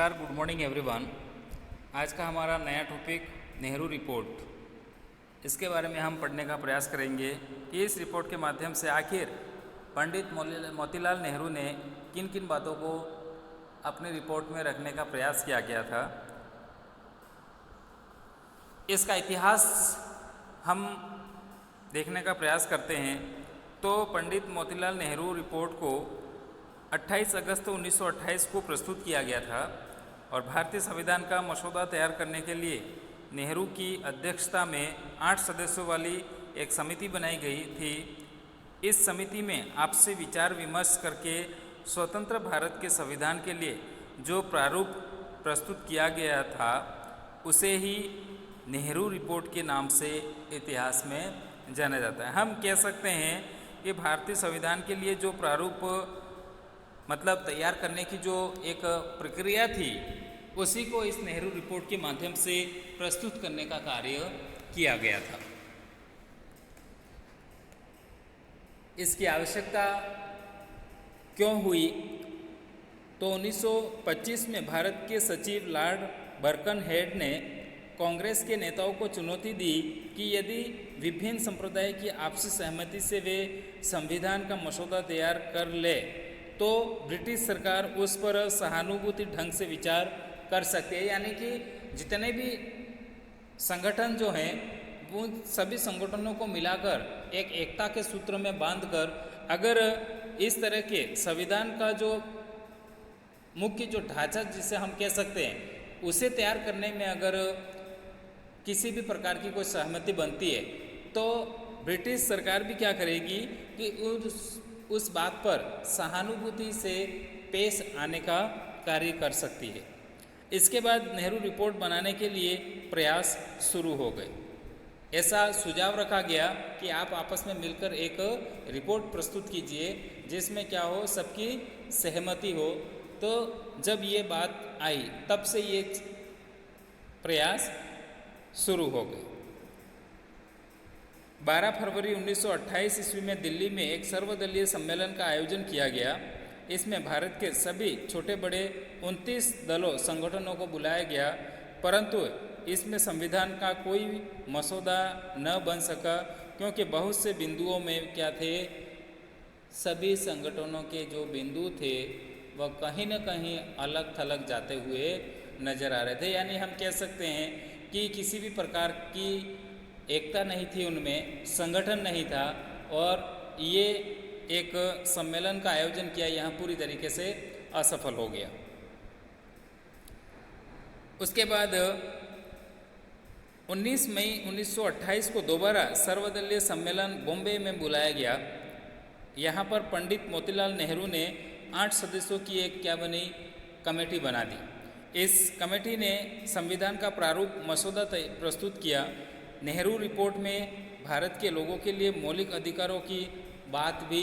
नमस्कार, good morning everyone. आज का हमारा नया टॉपिक नेहरू रिपोर्ट। इसके बारे में हम पढ़ने का प्रयास करेंगे कि इस रिपोर्ट के माध्यम से आखिर पंडित मोतीलाल नेहरू ने किन किन बातों को अपनी रिपोर्ट में रखने का प्रयास किया गया था। इसका इतिहास हम देखने का प्रयास करते हैं तो पंडित मोतीलाल नेहरू रिपोर्ट को 28 अगस्त 1928 को प्रस्तुत किया गया था और भारतीय संविधान का मसौदा तैयार करने के लिए नेहरू की अध्यक्षता में 8 सदस्यों वाली एक समिति बनाई गई थी। इस समिति में आपसी विचार विमर्श करके स्वतंत्र भारत के संविधान के लिए जो प्रारूप प्रस्तुत किया गया था उसे ही नेहरू रिपोर्ट के नाम से इतिहास में जाना जाता है। हम कह सकते हैं कि भारतीय संविधान के लिए जो प्रारूप मतलब तैयार करने की जो एक प्रक्रिया थी उसी को इस नेहरू रिपोर्ट के माध्यम से प्रस्तुत करने का कार्य किया गया था। इसकी आवश्यकता क्यों हुई? तो 1925 में भारत के सचिव लॉर्ड बर्कनहेड ने कांग्रेस के नेताओं को चुनौती दी कि यदि विभिन्न संप्रदाय की आपसी सहमति से वे संविधान का मसौदा तैयार कर ले तो ब्रिटिश सरकार उस पर सहानुभूति ढंग से विचार कर सकती है। यानी कि जितने भी संगठन जो हैं वो सभी संगठनों को मिलाकर एक एकता के सूत्र में बांधकर अगर इस तरह के संविधान का जो मुख्य जो ढांचा जिसे हम कह सकते हैं उसे तैयार करने में अगर किसी भी प्रकार की कोई सहमति बनती है तो ब्रिटिश सरकार भी क्या करेगी कि उस बात पर सहानुभूति से पेश आने का कार्य कर सकती है। इसके बाद नेहरू रिपोर्ट बनाने के लिए प्रयास शुरू हो गए। ऐसा सुझाव रखा गया कि आप आपस में मिलकर एक रिपोर्ट प्रस्तुत कीजिए जिसमें क्या हो, सबकी सहमति हो। तो जब ये बात आई तब से ये प्रयास शुरू हो गए। 12 फरवरी 1928 ईस्वी में दिल्ली में एक सर्वदलीय सम्मेलन का आयोजन किया गया। इसमें भारत के सभी छोटे बड़े 29 दलों संगठनों को बुलाया गया, परंतु इसमें संविधान का कोई मसौदा न बन सका क्योंकि बहुत से बिंदुओं में क्या थे, सभी संगठनों के जो बिंदु थे वह कहीं न कहीं अलग थलग जाते हुए नजर आ रहे थे। यानी हम कह सकते हैं कि किसी भी प्रकार की एकता नहीं थी, उनमें संगठन नहीं था और ये एक सम्मेलन का आयोजन किया यहाँ पूरी तरीके से असफल हो गया। उसके बाद 19 मई 1928 को दोबारा सर्वदलीय सम्मेलन बॉम्बे में बुलाया गया। यहाँ पर पंडित मोतीलाल नेहरू ने 8 सदस्यों की एक क्या बनी कमेटी बना दी। इस कमेटी ने संविधान का प्रारूप मसौदा प्रस्तुत किया। नेहरू रिपोर्ट में भारत के लोगों के लिए मौलिक अधिकारों की बात भी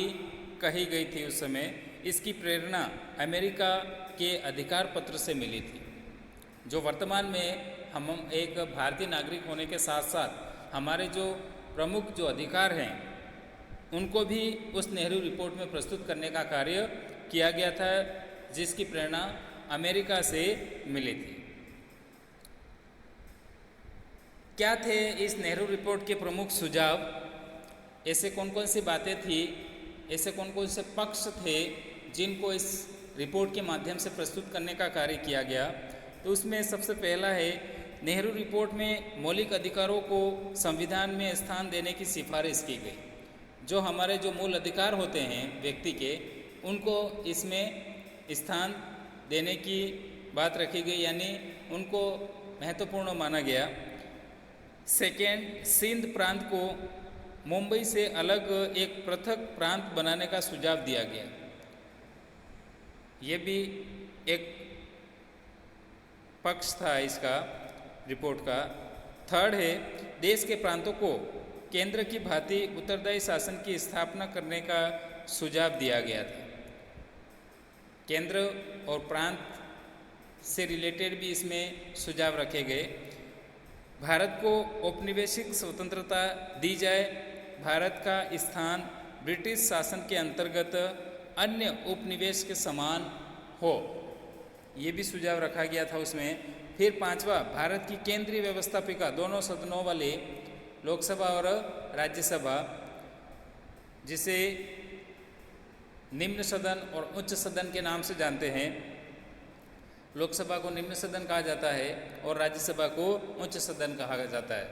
कही गई थी उस समय। इसकी प्रेरणा अमेरिका के अधिकार पत्र से मिली थी। जो वर्तमान में हम एक भारतीय नागरिक होने के साथ साथ हमारे जो प्रमुख जो अधिकार हैं उनको भी उस नेहरू रिपोर्ट में प्रस्तुत करने का कार्य किया गया था, जिसकी प्रेरणा अमेरिका से मिली थी। क्या थे इस नेहरू रिपोर्ट के प्रमुख सुझाव? ऐसे कौन कौन सी बातें थी, ऐसे कौन कौन से पक्ष थे जिनको इस रिपोर्ट के माध्यम से प्रस्तुत करने का कार्य किया गया? तो उसमें सबसे पहला है, नेहरू रिपोर्ट में मौलिक अधिकारों को संविधान में स्थान देने की सिफारिश की गई। जो हमारे जो मूल अधिकार होते हैं व्यक्ति के, उनको इसमें स्थान देने की बात रखी गई, यानी उनको महत्वपूर्ण माना गया। सेकेंड, सिंध प्रांत को मुंबई से अलग एक पृथक प्रांत बनाने का सुझाव दिया गया। ये भी एक पक्ष था इसका रिपोर्ट का। थर्ड है, देश के प्रांतों को केंद्र की भांति उत्तरदायी शासन की स्थापना करने का सुझाव दिया गया था। केंद्र और प्रांत से रिलेटेड भी इसमें सुझाव रखे गए। भारत को औपनिवेशिक स्वतंत्रता दी जाए, भारत का स्थान ब्रिटिश शासन के अंतर्गत अन्य उपनिवेश के समान हो, ये भी सुझाव रखा गया था उसमें। फिर पांचवा, भारत की केंद्रीय व्यवस्थापिका दोनों सदनों वाले लोकसभा और राज्यसभा, जिसे निम्न सदन और उच्च सदन के नाम से जानते हैं। लोकसभा को निम्न सदन कहा जाता है और राज्यसभा को उच्च सदन कहा जाता है।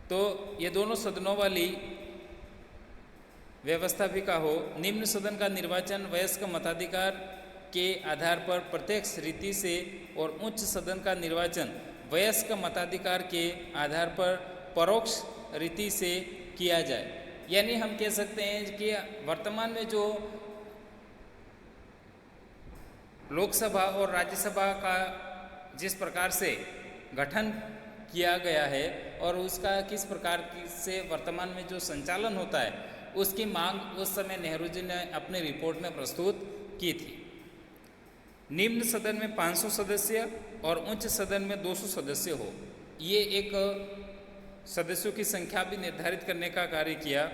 तो ये दोनों सदनों वाली व्यवस्थापिका हो। निम्न सदन का निर्वाचन वयस्क मताधिकार के आधार पर प्रत्यक्ष रीति से और उच्च सदन का निर्वाचन वयस्क मताधिकार के आधार पर परोक्ष रीति से किया जाए। यानी हम कह सकते हैं कि वर्तमान में जो लोकसभा और राज्यसभा का जिस प्रकार से गठन किया गया है और उसका किस प्रकार से वर्तमान में जो संचालन होता है, उसकी मांग उस समय नेहरू जी ने अपनी रिपोर्ट में प्रस्तुत की थी। निम्न सदन में 500 सदस्य और उच्च सदन में 200 सदस्य हो, ये एक सदस्यों की संख्या भी निर्धारित करने का कार्य किया।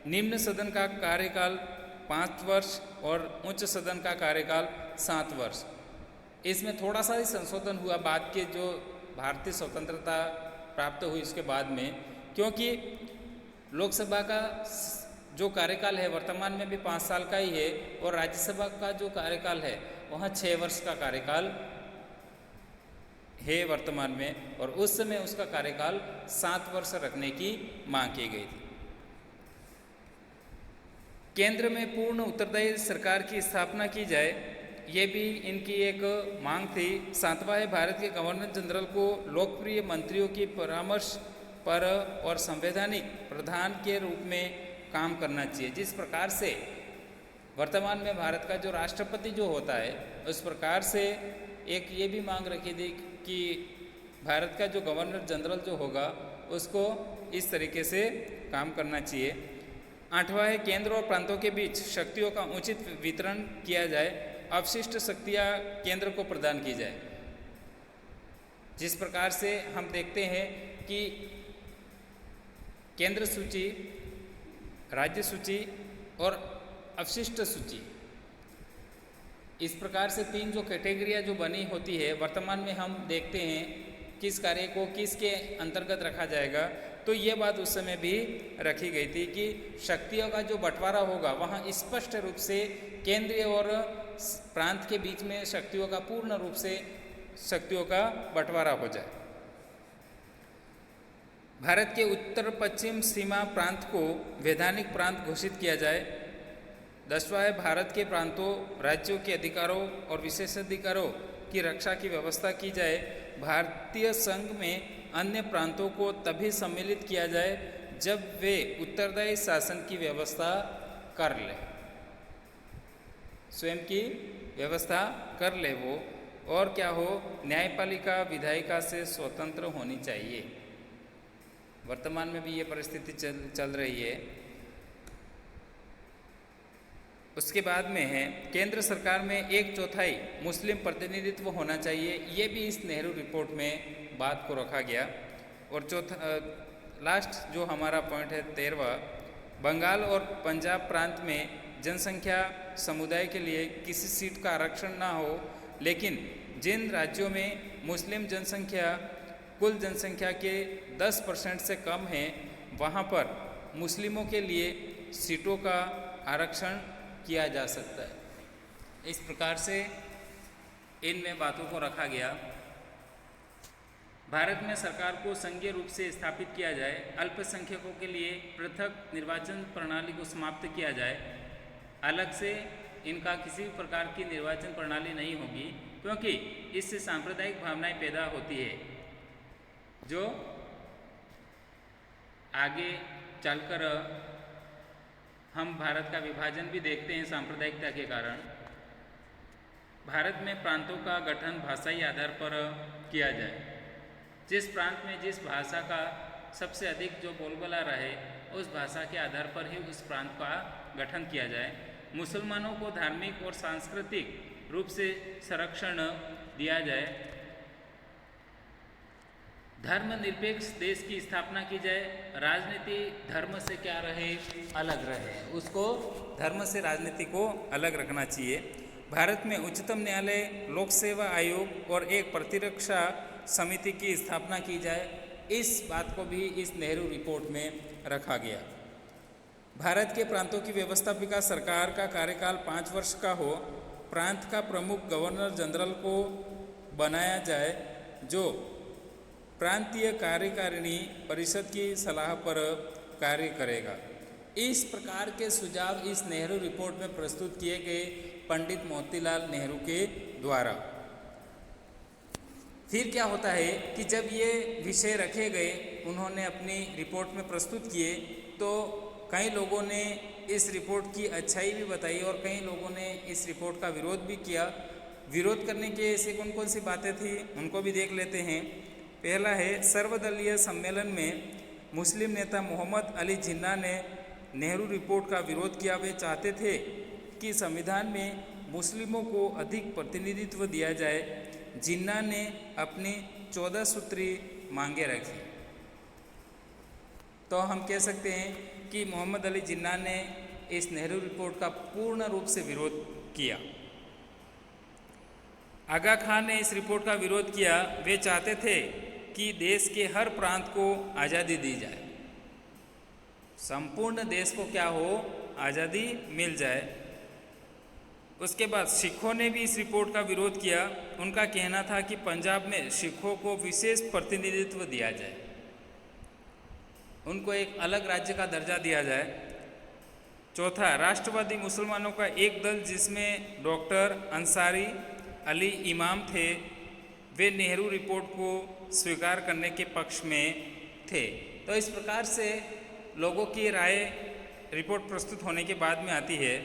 निम्न सदन का कार्यकाल 5 वर्ष और उच्च सदन का कार्यकाल 7 वर्ष। इसमें थोड़ा सा ही संशोधन हुआ बाद के जो भारतीय स्वतंत्रता प्राप्त हुई उसके बाद में, क्योंकि लोकसभा का जो कार्यकाल है वर्तमान में भी 5 साल का ही है और राज्यसभा का जो कार्यकाल है वहाँ 6 वर्ष का कार्यकाल है वर्तमान में, और उस समय उसका कार्यकाल 7 वर्ष रखने की मांग की गई थी। केंद्र में पूर्ण उत्तरदायी सरकार की स्थापना की जाए, ये भी इनकी एक मांग थी। 7वां है, भारत के गवर्नर जनरल को लोकप्रिय मंत्रियों की परामर्श पर और संवैधानिक प्रधान के रूप में काम करना चाहिए। जिस प्रकार से वर्तमान में भारत का जो राष्ट्रपति जो होता है, उस प्रकार से एक ये भी मांग रखी थी कि भारत का जो गवर्नर जनरल जो होगा उसको इस तरीके से काम करना चाहिए। 8वां है, केंद्र और प्रांतों के बीच शक्तियों का उचित वितरण किया जाए, अवशिष्ट शक्तियाँ केंद्र को प्रदान की जाए। जिस प्रकार से हम देखते हैं कि केंद्र सूची, राज्य सूची और अवशिष्ट सूची, इस प्रकार से 3 जो कैटेगरियाँ जो बनी होती है, वर्तमान में हम देखते हैं किस कार्य को किसके अंतर्गत रखा जाएगा। तो ये बात उस समय भी रखी गई थी कि शक्तियों का जो बंटवारा होगा वहाँ स्पष्ट रूप से केंद्रीय और प्रांत के बीच में शक्तियों का पूर्ण रूप से शक्तियों का बंटवारा हो जाए। भारत के उत्तर पश्चिम सीमा प्रांत को वैधानिक प्रांत घोषित किया जाए। 10वां है, भारत के प्रांतों, राज्यों के अधिकारों और विशेषाधिकारों की रक्षा की व्यवस्था की जाए। भारतीय संघ में अन्य प्रांतों को तभी सम्मिलित किया जाए जब वे उत्तरदायी शासन की व्यवस्था कर ले, स्वयं की व्यवस्था कर ले वो, और क्या हो, न्यायपालिका विधायिका से स्वतंत्र होनी चाहिए। वर्तमान में भी ये परिस्थिति चल रही है। उसके बाद में है, केंद्र सरकार में 1/4 मुस्लिम प्रतिनिधित्व होना चाहिए। ये भी इस नेहरू रिपोर्ट में बात को रखा गया। और लास्ट जो हमारा पॉइंट है 13वां, बंगाल और पंजाब प्रांत में जनसंख्या समुदाय के लिए किसी सीट का आरक्षण ना हो, लेकिन जिन राज्यों में मुस्लिम जनसंख्या कुल जनसंख्या के 10% से कम है, वहाँ पर मुस्लिमों के लिए सीटों का आरक्षण किया जा सकता है। इस प्रकार से इनमें बातों को रखा गया। भारत में सरकार को संघीय रूप से स्थापित किया जाए। अल्पसंख्यकों के लिए पृथक निर्वाचन प्रणाली को समाप्त किया जाए। अलग से इनका किसी भी प्रकार की निर्वाचन प्रणाली नहीं होगी, क्योंकि इससे सांप्रदायिक भावनाएं पैदा होती है, जो आगे चलकर हम भारत का विभाजन भी देखते हैं सांप्रदायिकता के कारण। भारत में प्रांतों का गठन भाषाई आधार पर किया जाए। जिस प्रांत में जिस भाषा का सबसे अधिक जो बोलबाला रहे, उस भाषा के आधार पर ही उस प्रांत का गठन किया जाए। मुसलमानों को धार्मिक और सांस्कृतिक रूप से संरक्षण दिया जाए। धर्मनिरपेक्ष देश की स्थापना की जाए। राजनीति धर्म से क्या रहे, अलग रहे, उसको धर्म से राजनीति को अलग रखना चाहिए। भारत में उच्चतम न्यायालय, लोक सेवा आयोग और एक प्रतिरक्षा समिति की स्थापना की जाए, इस बात को भी इस नेहरू रिपोर्ट में रखा गया। भारत के प्रांतों की व्यवस्थापिका सरकार का कार्यकाल 5 वर्ष का हो, प्रांत का प्रमुख गवर्नर जनरल को बनाया जाए, जो प्रांतीय कार्यकारिणी परिषद की सलाह पर कार्य करेगा। इस प्रकार के सुझाव इस नेहरू रिपोर्ट में प्रस्तुत किए गए पंडित मोतीलाल नेहरू के द्वारा। फिर क्या होता है कि जब ये विषय रखे गए, उन्होंने अपनी रिपोर्ट में प्रस्तुत किए, तो कई लोगों ने इस रिपोर्ट की अच्छाई भी बताई और कई लोगों ने इस रिपोर्ट का विरोध भी किया। विरोध करने के ऐसे कौन कौन सी बातें थी, उनको भी देख लेते हैं। पहला है, सर्वदलीय सम्मेलन में मुस्लिम नेता मोहम्मद अली जिन्ना ने नेहरू रिपोर्ट का विरोध किया। वे चाहते थे कि संविधान में मुस्लिमों को अधिक प्रतिनिधित्व दिया जाए। जिन्ना ने अपनी 14 सूत्री मांगे रखी। तो हम कह सकते हैं कि मोहम्मद अली जिन्ना ने इस नेहरू रिपोर्ट का पूर्ण रूप से विरोध किया। आगा खान ने इस रिपोर्ट का विरोध किया। वे चाहते थे कि देश के हर प्रांत को आज़ादी दी जाए, संपूर्ण देश को क्या हो, आज़ादी मिल जाए। उसके बाद सिखों ने भी इस रिपोर्ट का विरोध किया। उनका कहना था कि पंजाब में सिखों को विशेष प्रतिनिधित्व दिया जाए, उनको एक अलग राज्य का दर्जा दिया जाए। चौथा, राष्ट्रवादी मुसलमानों का एक दल जिसमें डॉक्टर अंसारी अली इमाम थे, वे नेहरू रिपोर्ट को स्वीकार करने के पक्ष में थे। तो इस प्रकार से लोगों की राय रिपोर्ट प्रस्तुत होने के बाद में आती है।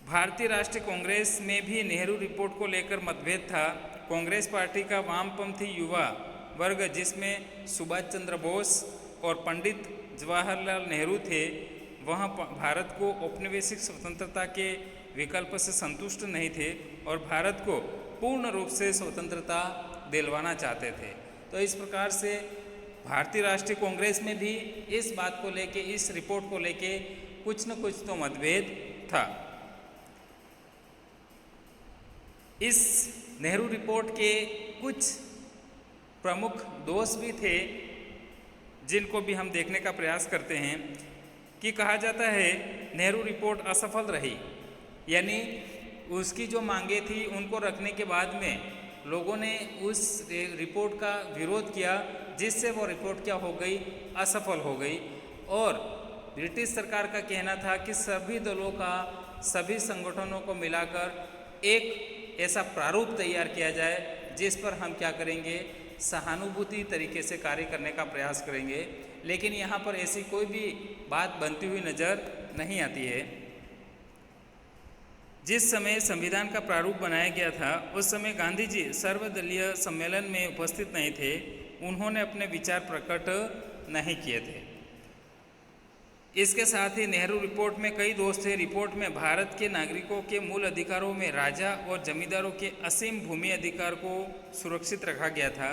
भारतीय राष्ट्रीय कांग्रेस में भी नेहरू रिपोर्ट को लेकर मतभेद था। कांग्रेस पार्टी का वामपंथी युवा वर्ग, जिसमें सुभाष चंद्र बोस और पंडित जवाहरलाल नेहरू थे, वह भारत को औपनिवेशिक स्वतंत्रता के विकल्प से संतुष्ट नहीं थे और भारत को पूर्ण रूप से स्वतंत्रता दिलवाना चाहते थे। तो इस प्रकार से भारतीय राष्ट्रीय कांग्रेस में भी इस बात को लेके, इस रिपोर्ट को लेके कुछ न कुछ तो मतभेद था। इस नेहरू रिपोर्ट के कुछ प्रमुख दोष भी थे, जिनको भी हम देखने का प्रयास करते हैं। कि कहा जाता है नेहरू रिपोर्ट असफल रही, यानी उसकी जो मांगे थी उनको रखने के बाद में लोगों ने उस रिपोर्ट का विरोध किया, जिससे वो रिपोर्ट क्या हो गई, असफल हो गई। और ब्रिटिश सरकार का कहना था कि सभी दलों का, सभी संगठनों को मिलाकर एक ऐसा प्रारूप तैयार किया जाए जिस पर हम क्या करेंगे, सहानुभूति तरीके से कार्य करने का प्रयास करेंगे। लेकिन यहाँ पर ऐसी कोई भी बात बनती हुई नज़र नहीं आती है। जिस समय संविधान का प्रारूप बनाया गया था, उस समय गांधी जी सर्वदलीय सम्मेलन में उपस्थित नहीं थे। उन्होंने अपने विचार प्रकट नहीं किए थे। इसके साथ ही नेहरू रिपोर्ट में कई दोष थे। रिपोर्ट में भारत के नागरिकों के मूल अधिकारों में राजा और जमींदारों के असीम भूमि अधिकार को सुरक्षित रखा गया था,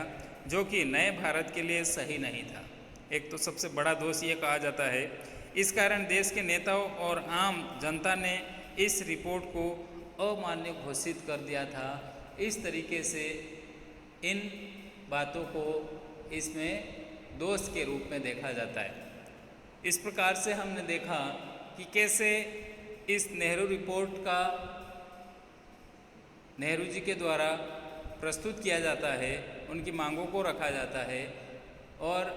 जो कि नए भारत के लिए सही नहीं था। एक तो सबसे बड़ा दोष ये कहा जाता है। इस कारण देश के नेताओं और आम जनता ने इस रिपोर्ट को अमान्य घोषित कर दिया था। इस तरीके से इन बातों को इसमें दोष के रूप में देखा जाता है। इस प्रकार से हमने देखा कि कैसे इस नेहरू रिपोर्ट का नेहरू जी के द्वारा प्रस्तुत किया जाता है, उनकी मांगों को रखा जाता है और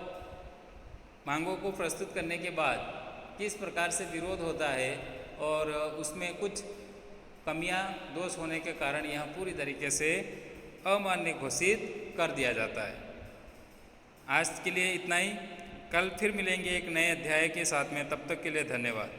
मांगों को प्रस्तुत करने के बाद किस प्रकार से विरोध होता है और उसमें कुछ कमियां, दोष होने के कारण यह पूरी तरीके से अमान्य घोषित कर दिया जाता है। आज के लिए इतना ही। कल फिर मिलेंगे एक नए अध्याय के साथ में। तब तक के लिए धन्यवाद।